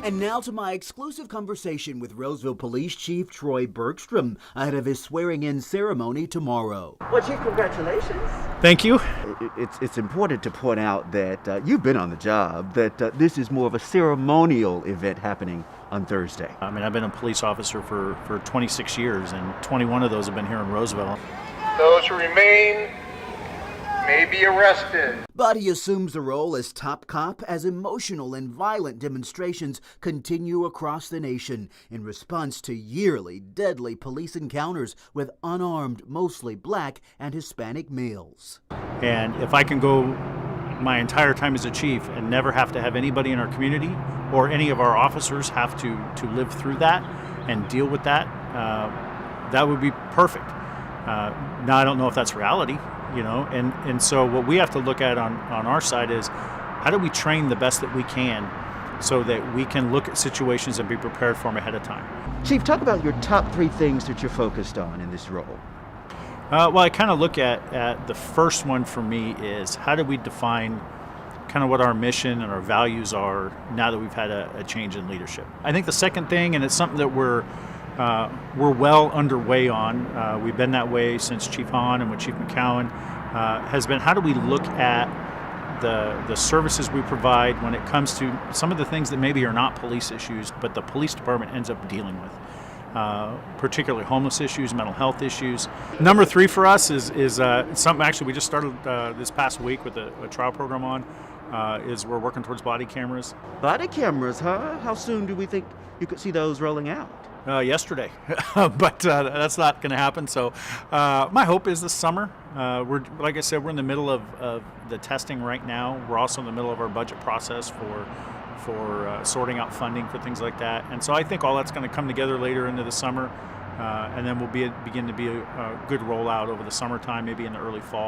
And now to my exclusive conversation with Roseville Police Chief Troy Bergstrom ahead of his swearing-in ceremony tomorrow. Well, Chief, congratulations. Thank you. It's important to point out that you've been on the job, that this is more of a ceremonial event happening on Thursday. I mean, I've been a police officer for 26 years, and 21 of those have been here in Roseville. Those who remain may be arrested. But he assumes the role as top cop as emotional and violent demonstrations continue across the nation in response to yearly deadly police encounters with unarmed, mostly black and Hispanic males. And if I can go my entire time as a chief and never have to have anybody in our community or any of our officers have to live through that and deal with that, that would be perfect. Now, I don't know if that's reality, and so what we have to look at on our side is how do we train the best that we can so that we can look at situations and be prepared for them ahead of time. Chief, talk about your top 3 things that you're focused on in this role. Well, I kind of look at the first one for me is how do we define kind of what our mission and our values are now that we've had a change in leadership. I think the second thing, and it's something that we're well underway on, we've been that way since Chief Hahn and with Chief McCowan, has been how do we look at the services we provide when it comes to some of the things that maybe are not police issues, but the police department ends up dealing with. Particularly homeless issues, mental health issues. Number 3 for us is something actually we just started this past week with a trial program on, is we're working towards body cameras. Body cameras, huh? How soon do we think you could see those rolling out? Yesterday, but that's not going to happen. So my hope is this summer. Like I said, we're in the middle of the testing right now. We're also in the middle of our budget process for sorting out funding for things like that. And so I think all that's going to come together later into the summer, and then we'll begin to be a good rollout over the summertime, maybe in the early fall.